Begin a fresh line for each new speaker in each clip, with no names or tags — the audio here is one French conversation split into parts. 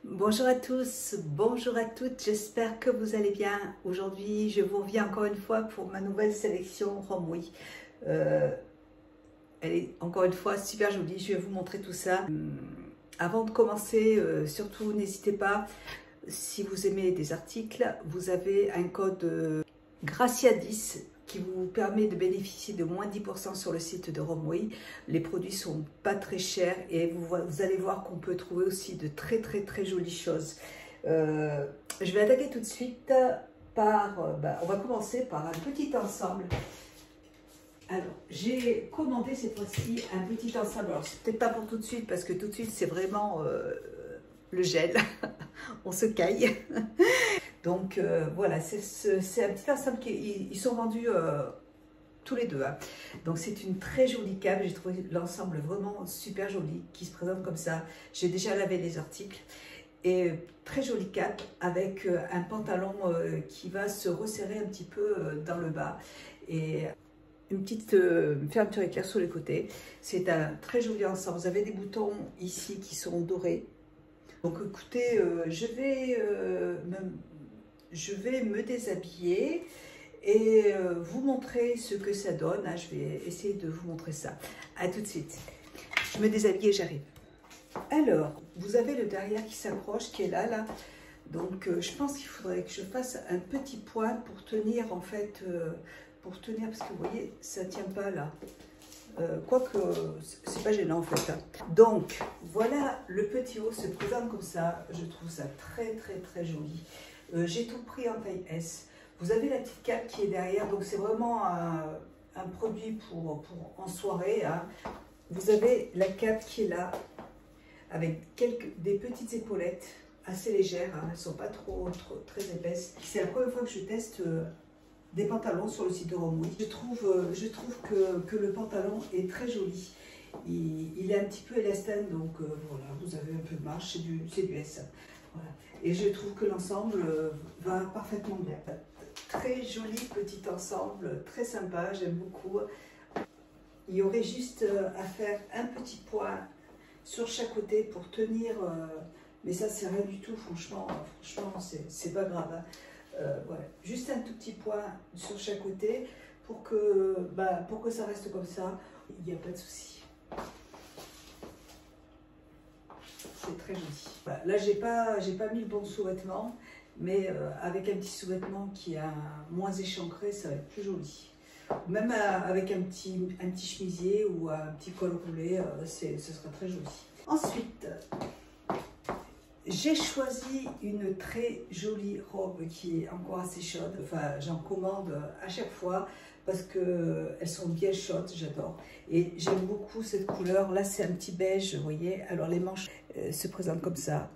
Bonjour à tous, bonjour à toutes, j'espère que vous allez bien. Aujourd'hui, je vous reviens encore une fois pour ma nouvelle sélection Romwe. Elle est encore une fois super jolie, je vais vous montrer tout ça. Avant de commencer, surtout n'hésitez pas, si vous aimez des articles, vous avez un code Gracia10 qui vous permet de bénéficier de moins 10% sur le site de Romwe. Les produits sont pas très chers et vous allez voir qu'on peut trouver aussi de très jolies choses. Je vais attaquer tout de suite par, on va commencer par un petit ensemble. Alors, j'ai commandé cette fois-ci un petit ensemble. Alors, c'est peut-être pas pour tout de suite parce que tout de suite, c'est vraiment le gel. On se caille. Donc voilà, c'est un petit ensemble ils sont vendus tous les deux. Hein. Donc c'est une très jolie cape, j'ai trouvé l'ensemble vraiment super joli qui se présente comme ça. J'ai déjà lavé les articles et très jolie cape avec un pantalon qui va se resserrer un petit peu dans le bas et une petite fermeture éclair sur les côtés. C'est un très joli ensemble. Vous avez des boutons ici qui sont dorés. Donc écoutez, je vais me déshabiller et vous montrer ce que ça donne. Je vais essayer de vous montrer ça. À tout de suite. Je me déshabille et j'arrive. Alors, vous avez le derrière qui s'accroche, qui est là. Donc, je pense qu'il faudrait que je fasse un petit point pour tenir, en fait, parce que vous voyez, ça ne tient pas là. Quoique, c'est pas gênant en fait. Donc, voilà, le petit haut se présente comme ça. Je trouve ça très joli. J'ai tout pris en taille S. Vous avez la petite cape qui est derrière, donc c'est vraiment un produit pour en soirée. Hein. Vous avez la cape qui est là, avec des petites épaulettes assez légères. Hein. Elles ne sont pas très épaisses. C'est la première fois que je teste des pantalons sur le site de Romwe. Je trouve que le pantalon est très joli. Il est un petit peu élastane, donc voilà, vous avez un peu de marge, c'est du S. Voilà. Et je trouve que l'ensemble va parfaitement bien. Très joli petit ensemble, très sympa, j'aime beaucoup. Il y aurait juste à faire un petit point sur chaque côté pour tenir, mais ça c'est rien du tout, franchement c'est pas grave. Hein. Voilà. Juste un tout petit point sur chaque côté pour que ça reste comme ça, il n'y a pas de souci. C'est très joli. Voilà. Là, j'ai pas mis le bon sous-vêtement, mais avec un petit sous-vêtement qui est moins échancré, ça va être plus joli. Même avec un petit chemisier ou un petit col roulé, ce sera très joli. Ensuite, j'ai choisi une très jolie robe qui est encore assez chaude. Enfin, j'en commande à chaque fois parce qu'elles sont bien chaudes, j'adore. Et j'aime beaucoup cette couleur. Là, c'est un petit beige, vous voyez. Alors, les manches se présentent comme ça.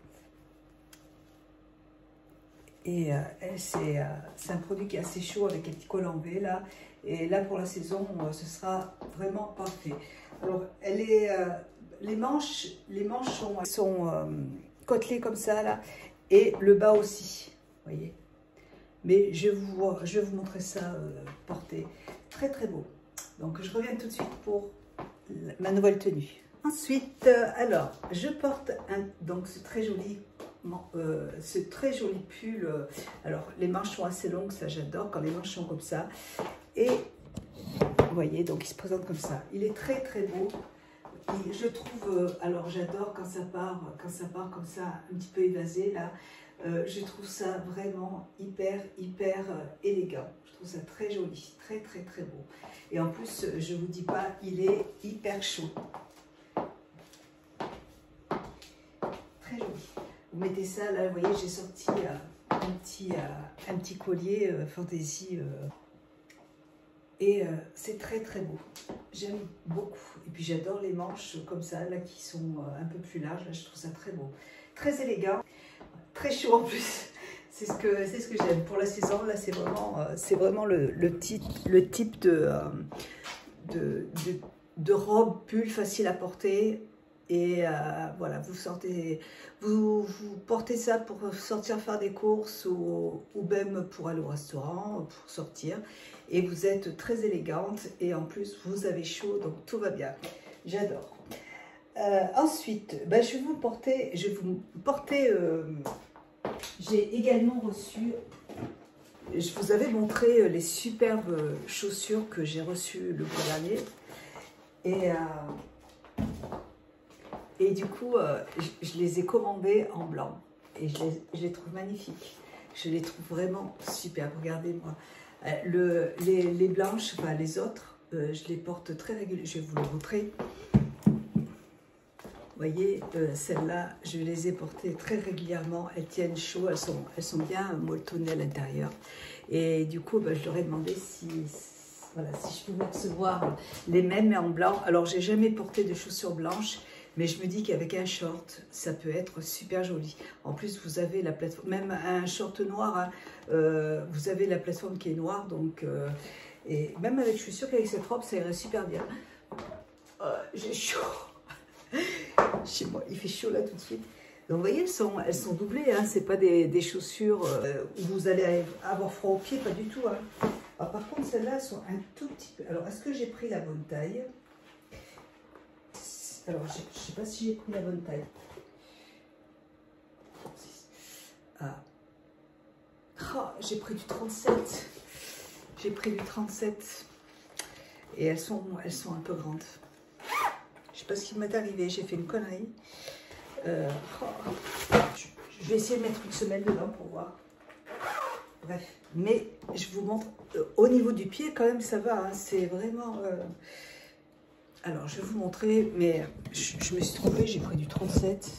Et c'est un produit qui est assez chaud avec un petit col en V, là. Et là, pour la saison, ce sera vraiment parfait. Alors, les manches sont côtelées comme ça, là. Et le bas aussi, vous voyez. Mais je vais vous montrer ça porté. Très beau. Donc, je reviens tout de suite pour ma nouvelle tenue. Ensuite, alors, je porte donc ce très joli pull. Alors, les manches sont assez longues, ça j'adore quand les manches sont comme ça. Et vous voyez, donc il se présente comme ça. Il est très beau. Et je trouve, alors j'adore quand ça part comme ça, un petit peu évasé là. Je trouve ça vraiment hyper élégant. Je trouve ça très joli, très beau. Et en plus, je vous dis pas, il est hyper chaud. Très joli. Vous mettez ça là, vous voyez, j'ai sorti un petit collier fantaisie. Et c'est très beau. J'aime beaucoup. Et puis j'adore les manches comme ça, là, qui sont un peu plus larges. Là, je trouve ça très beau. Très élégant. Très chaud en plus. C'est ce que j'aime. Pour la saison, là, c'est vraiment le type de robe, pull facile à porter. Et voilà, vous portez ça pour sortir faire des courses ou même pour aller au restaurant, pour sortir. Et vous êtes très élégante et en plus vous avez chaud, donc tout va bien. J'adore. Ensuite, ben, je vais vous porter, j'ai également reçu, je vous avais montré les superbes chaussures que j'ai reçues le mois dernier. Et du coup, je les ai commandées en blanc et je les trouve magnifiques. Je les trouve vraiment superbes. Regardez-moi. Les blanches, enfin les autres, je les porte très régulièrement. Je vais vous les montrer. Vous voyez, celles-là, je les ai portées très régulièrement. Elles tiennent chaud, elles sont bien molletonnées à l'intérieur. Et du coup, ben, je leur ai demandé si je pouvais recevoir les mêmes mais en blanc. Alors, j'ai jamais porté de chaussures blanches, mais je me dis qu'avec un short, ça peut être super joli. En plus, vous avez la plateforme, même un short noir, hein, vous avez la plateforme qui est noire. Donc, et même avec, je suis sûre qu'avec cette robe, ça irait super bien. J'ai chaud. Chez moi, il fait chaud là tout de suite. Donc, vous voyez, elles sont doublées. Hein. Ce n'est pas des chaussures où vous allez avoir froid aux pieds, pas du tout. Hein. Alors, par contre, celles-là sont un tout petit peu... Alors, est-ce que j'ai pris la bonne taille? Alors, je ne sais pas si j'ai pris la bonne taille. Ah. Oh, j'ai pris du 37. J'ai pris du 37. Et elles sont un peu grandes. Je ne sais pas ce qui m'est arrivé. J'ai fait une connerie. Je vais essayer de mettre une semelle dedans pour voir. Bref, mais je vous montre, au niveau du pied quand même ça va, hein, c'est vraiment... Alors je vais vous montrer, mais je me suis trompée, j'ai pris du 37.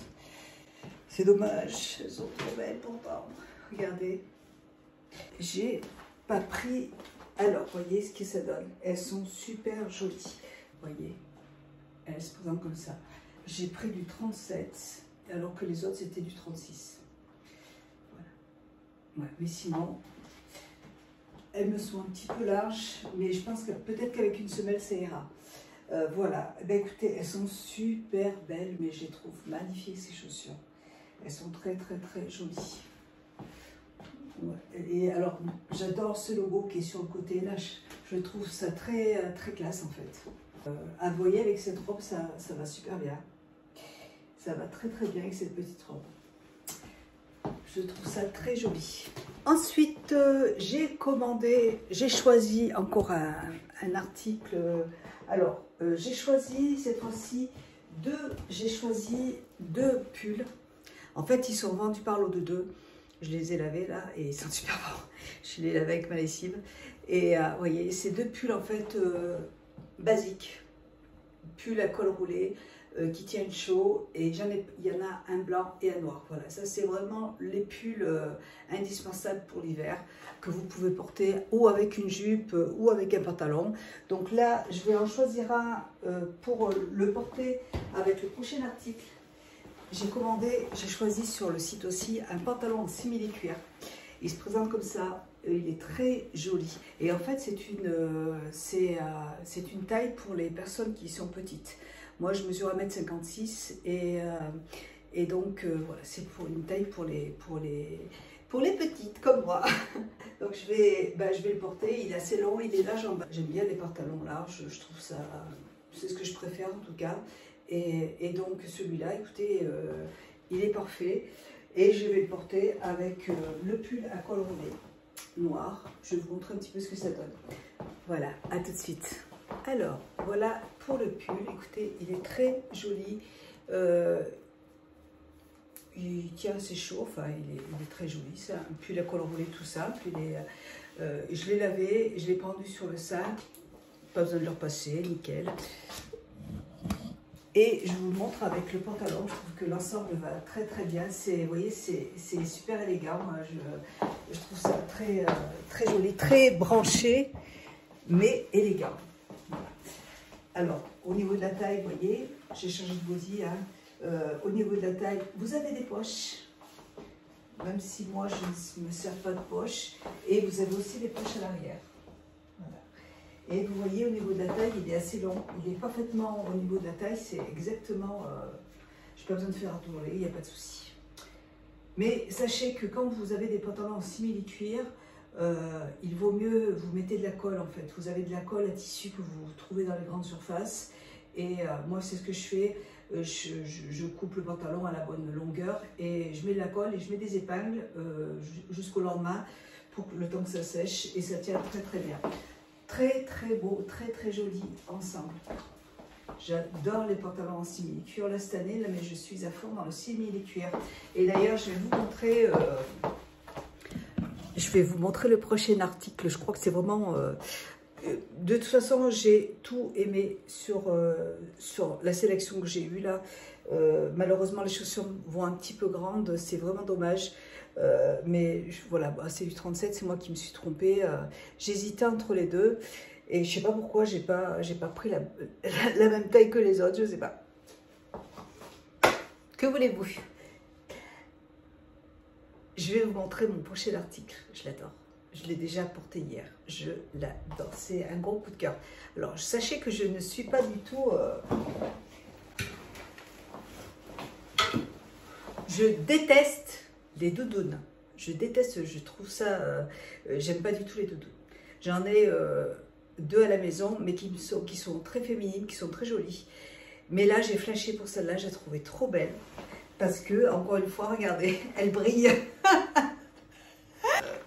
C'est dommage, elles sont trop belles pourtant. Regardez, j'ai pas pris... Alors, voyez ce que ça donne, elles sont super jolies, voyez, elles se présentent comme ça. J'ai pris du 37, alors que les autres c'était du 36. Ouais, mais sinon, elles me sont un petit peu larges, mais je pense que peut-être qu'avec une semelle, ça ira. Voilà, ben, écoutez, elles sont super belles, mais je les trouve magnifiques, ces chaussures. Elles sont très, très, très jolies. Ouais. Et alors, j'adore ce logo qui est sur le côté. Là, je trouve ça très, très classe, en fait. Vous voyez, avec cette robe, ça va super bien. Ça va très, très bien avec cette petite robe. Je trouve ça très joli. Ensuite, j'ai choisi encore un article. Alors, j'ai choisi cette fois-ci deux pulls. En fait, ils sont vendus par lot de deux. Je les ai lavés là et ils sont super bons. Je les lavais avec ma lessive. Et vous voyez, ces deux pulls en fait basiques. Pulls à col roulé. Qui tiennent chaud, et il y en a un blanc et un noir. Voilà, ça c'est vraiment les pulls indispensables pour l'hiver, que vous pouvez porter ou avec une jupe ou avec un pantalon. Donc là, je vais en choisir un pour le porter avec le prochain article. J'ai choisi sur le site aussi un pantalon en simili-cuir. Il se présente comme ça, il est très joli. Et en fait, c'est une taille pour les personnes qui sont petites. Moi, je mesure 1,56 m et donc, voilà, c'est pour une taille pour les petites, comme moi. Donc, je vais le porter. Il est assez long, il est large en bas. J'aime bien les pantalons larges, je trouve ça, c'est ce que je préfère en tout cas. Et donc, celui-là, écoutez, il est parfait. Et je vais le porter avec le pull à col roulé noir. Je vais vous montrer un petit peu ce que ça donne. Voilà, à tout de suite. Alors, voilà pour le pull. Écoutez, il est très joli. Il tient assez chaud. Enfin, il est très joli. C'est un pull à col roulé tout simple. Je l'ai lavé, je l'ai pendu sur le sac. Pas besoin de le repasser, nickel. Et je vous le montre avec le pantalon. Je trouve que l'ensemble va très très bien. Vous voyez, c'est super élégant. Moi, je trouve ça très, très joli, très branché, mais élégant. Alors, au niveau de la taille, vous voyez, j'ai changé de body. Hein. Au niveau de la taille, vous avez des poches, même si moi je ne me sers pas de poche. Et vous avez aussi des poches à l'arrière. Voilà. Et vous voyez, au niveau de la taille, il est assez long. Il est parfaitement au niveau de la taille, c'est exactement... je n'ai pas besoin de faire un tourné, il n'y a pas de souci. Mais sachez que quand vous avez des pantalons en simili-cuir, il vaut mieux vous mettez de la colle en fait. Vous avez de la colle à tissu que vous trouvez dans les grandes surfaces. Et moi, c'est ce que je fais. je coupe le pantalon à la bonne longueur et je mets de la colle et je mets des épingles jusqu'au lendemain pour le temps que ça sèche et ça tient très très bien. Très très beau, très très joli ensemble. J'adore les pantalons en simili-cuir là cette année, là, mais je suis à fond dans le simili-cuir. Et d'ailleurs, je vais vous montrer le prochain article. Je crois que c'est vraiment... de toute façon, j'ai tout aimé sur la sélection que j'ai eue là. Malheureusement, les chaussures vont un petit peu grandes, c'est vraiment dommage. Mais voilà, bah, c'est du 37, c'est moi qui me suis trompée. J'hésitais entre les deux. Et je sais pas pourquoi j'ai pas pris la même taille que les autres, je sais pas. Que voulez-vous? Je vais vous montrer mon prochain article, je l'adore. Je l'ai déjà porté hier, je l'adore, c'est un gros coup de cœur. Alors sachez que je ne suis pas du tout... Je déteste les doudounes. Je déteste, je trouve ça... j'aime pas du tout les doudounes. J'en ai... deux à la maison, mais qui sont très féminines, qui sont très jolies. Mais là, j'ai flashé pour celle-là, je l'ai trouvée trop belle. Parce que, encore une fois, regardez, elle brille.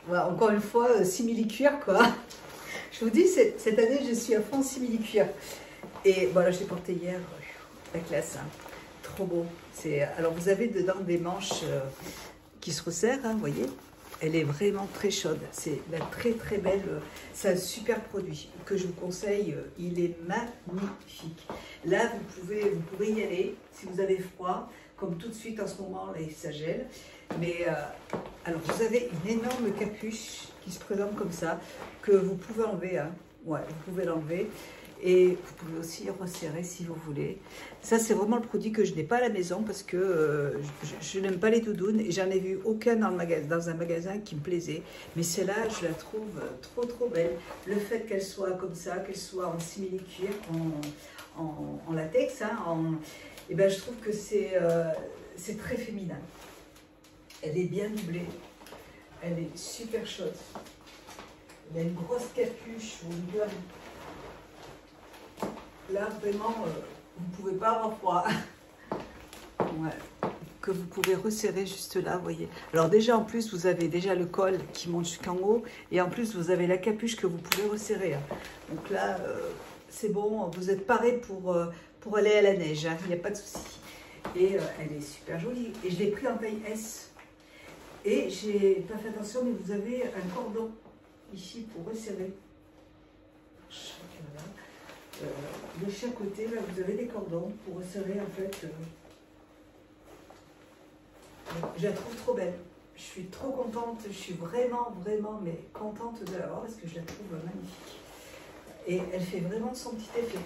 Voilà, encore une fois, simili-cuir, quoi. Je vous dis, cette année, je suis à fond simili-cuir. Et voilà, je l'ai portée hier, la classe. Hein. Trop beau. Alors, vous avez dedans des manches qui se resserrent, hein, vous voyez. Elle est vraiment très chaude, c'est la très très belle, c'est un super produit que je vous conseille, il est magnifique. Là vous pouvez y aller si vous avez froid, comme tout de suite en ce moment là ça gèle. Mais alors vous avez une énorme capuche qui se présente comme ça, que vous pouvez enlever, hein. Ouais, vous pouvez l'enlever. Et vous pouvez aussi resserrer si vous voulez. Ça, c'est vraiment le produit que je n'ai pas à la maison parce que je n'aime pas les doudounes et j'en ai vu aucun dans un magasin qui me plaisait. Mais celle-là, je la trouve trop trop belle. Le fait qu'elle soit comme ça, qu'elle soit en simili-cuir, en latex, hein, et ben, je trouve que c'est très féminin. Elle est bien doublée. Elle est super chaude. Elle a une grosse capuche. Là, vraiment, vous ne pouvez pas avoir froid. Ouais. Que vous pouvez resserrer juste là, vous voyez. Alors déjà, en plus, vous avez déjà le col qui monte jusqu'en haut. Et en plus, vous avez la capuche que vous pouvez resserrer. Hein. Donc là, c'est bon, vous êtes paré pour aller à la neige. Hein. Il n'y a pas de souci. Et elle est super jolie. Et je l'ai pris en taille S. Et j'ai pas fait attention, mais vous avez un cordon ici pour resserrer. Voilà. De chaque côté, là, vous avez des cordons pour resserrer en fait. Je la trouve trop belle. Je suis trop contente. Je suis vraiment, vraiment, mais contente de l'avoir parce que je la trouve magnifique. Et elle fait vraiment son petit effet.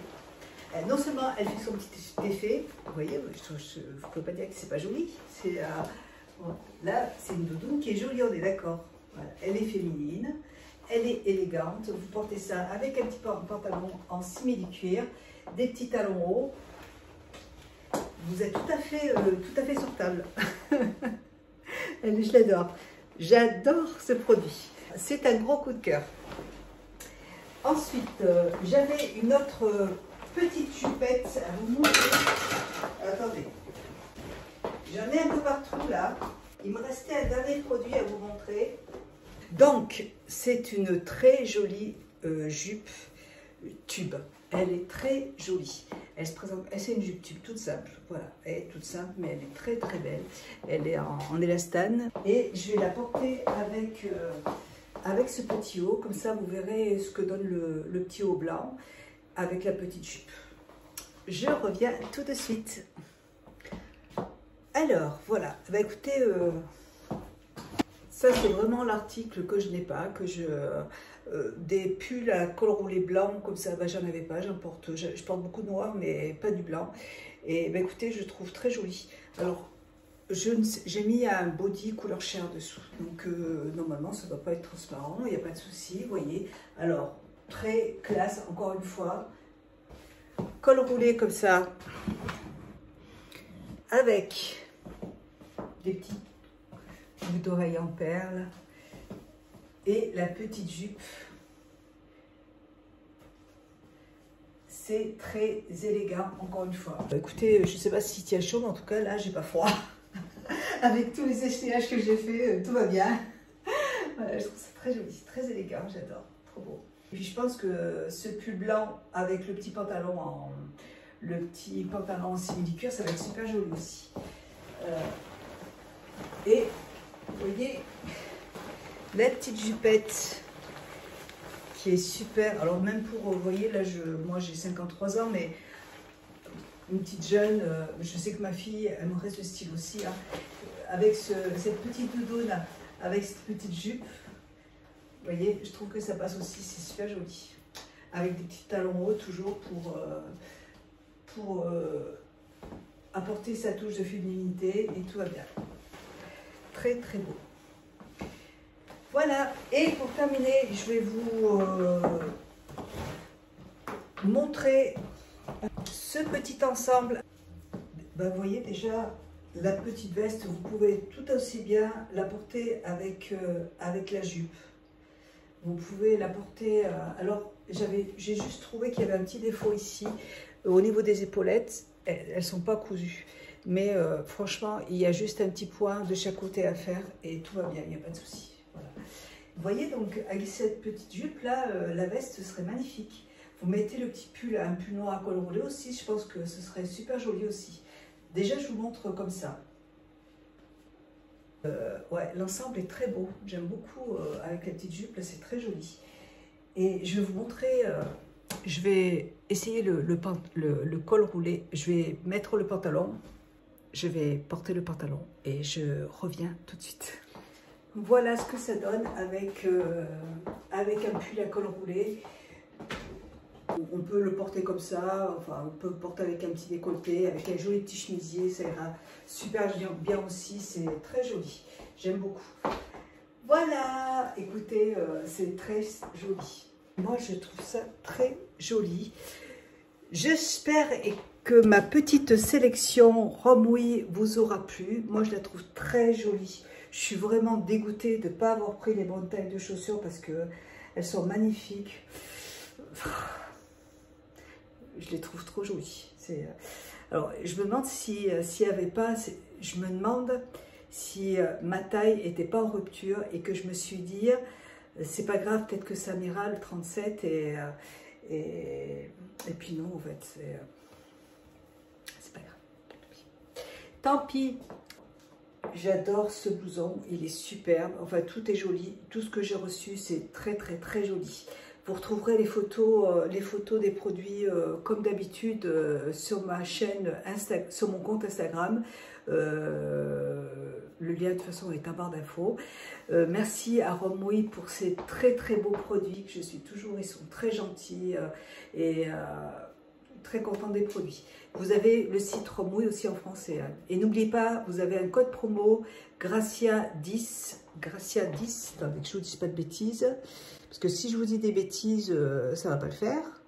Non seulement elle fait son petit effet, vous voyez, vous ne pouvez pas dire que c'est pas joli. Là, c'est une doudoune qui est jolie, on est d'accord. Voilà. Elle est féminine. Elle est élégante, vous portez ça avec un petit pantalon en simili-cuir, des petits talons hauts. Vous êtes tout à fait sur table. Je l'adore. J'adore ce produit. C'est un gros coup de cœur. Ensuite, j'avais une autre petite jupette à vous montrer. Attendez. J'en ai un peu partout là. Il me restait un dernier produit à vous montrer. Donc, c'est une très jolie jupe tube. Elle est très jolie. Elle se présente, c'est une jupe tube toute simple. Voilà, elle est toute simple, mais elle est très très belle. Elle est en élastane. Et je vais la porter avec ce petit haut. Comme ça, vous verrez ce que donne le petit haut blanc avec la petite jupe. Je reviens tout de suite. Alors, voilà. Bah, écoutez... ça, c'est vraiment l'article que je n'ai pas, des pulls à col roulé blanc, comme ça, bah, j'en avais pas, je porte beaucoup de noir, mais pas du blanc. Et bah, écoutez, je trouve très joli. Alors, j'ai mis un body couleur chair dessous, donc normalement, ça ne doit pas être transparent, il n'y a pas de souci, vous voyez. Alors, très classe, encore une fois, col roulé comme ça, avec des petits boucles d'oreilles en perles et la petite jupe. c'est très élégant, encore une fois. Écoutez, je ne sais pas si tu as chaud, mais en tout cas, là, j'ai pas froid. Avec tous les essayages que j'ai fait, tout va bien. Voilà, je trouve ça très joli, très élégant, j'adore, trop beau. Et puis je pense que ce pull blanc avec le petit pantalon en simili-cuir, ça va être super joli aussi. Et vous voyez, la petite jupette qui est super. Alors même pour, vous voyez, là, moi j'ai 53 ans, mais une petite jeune, je sais que ma fille aimerait ce style aussi, hein, avec cette petite doudoune, avec cette petite jupe. Vous voyez, je trouve que ça passe aussi, c'est super joli. Avec des petits talons hauts, toujours pour apporter sa touche de féminité, et tout va bien. Très très beau. Voilà, et pour terminer, je vais vous montrer ce petit ensemble. Ben, vous voyez déjà la petite veste, vous pouvez tout aussi bien la porter avec la jupe. Vous pouvez la porter, alors j'ai juste trouvé qu'il y avait un petit défaut ici, au niveau des épaulettes, elles ne sont pas cousues. Mais franchement, il y a juste un petit point de chaque côté à faire et tout va bien, il n'y a pas de souci. Voilà. Vous voyez donc, avec cette petite jupe là, la veste serait magnifique. Vous mettez le petit pull, un pull noir à col roulé aussi, je pense que ce serait super joli aussi. Déjà, je vous montre comme ça. Ouais, l'ensemble est très beau, j'aime beaucoup avec la petite jupe, là c'est très joli. Et je vais vous montrer, je vais essayer le col roulé, je vais mettre le pantalon, je vais porter le pantalon et je reviens tout de suite. Voilà ce que ça donne avec un pull à col roulé. On peut le porter comme ça, enfin on peut le porter avec un petit décolleté, avec un joli petit chemisier, ça ira super bien aussi, c'est très joli, j'aime beaucoup. Voilà, écoutez, c'est très joli. Moi je trouve ça très joli. J'espère que ma petite sélection Romwe vous aura plu. Moi je la trouve très jolie. Je suis vraiment dégoûtée de ne pas avoir pris les bonnes tailles de chaussures parce qu'elles sont magnifiques. Je les trouve trop jolies. Alors, je me demande s'il n'y avait pas... Je me demande si ma taille n'était pas en rupture et que je me suis dit, c'est pas grave, peut-être que ça m'ira le 37 et puis non, en fait, c'est pas grave. Tant pis. J'adore ce blouson, il est superbe. Enfin, tout est joli. Tout ce que j'ai reçu, c'est très, très, très joli. Vous retrouverez les photos des produits comme d'habitude sur ma chaîne, sur mon compte Instagram. Le lien de toute façon est en barre d'infos. Merci à Romwe pour ces très très beaux produits. Je suis toujours, ils sont très gentils et très contente des produits. Vous avez le site Romwe aussi en français. Hein. Et n'oubliez pas, vous avez un code promo Gracia10. Gracia10, attendez que je ne vous dise pas de bêtises. Parce que si je vous dis des bêtises, ça ne va pas le faire.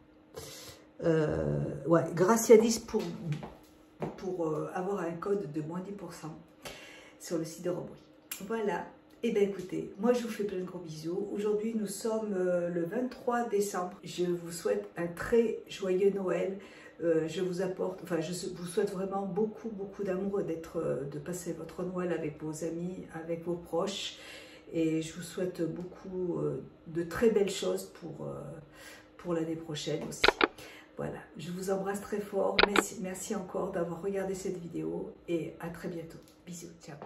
Ouais, Gracia10 pour avoir un code de moins 10% sur le site de Romwe. Voilà. Et bien écoutez, moi je vous fais plein de gros bisous. Aujourd'hui nous sommes le 23 décembre. Je vous souhaite un très joyeux Noël. Je vous souhaite vraiment beaucoup d'amour et de passer votre Noël avec vos amis, avec vos proches. Et je vous souhaite beaucoup de très belles choses pour l'année prochaine aussi. Voilà, je vous embrasse très fort. Merci encore d'avoir regardé cette vidéo et à très bientôt. Bisous, ciao.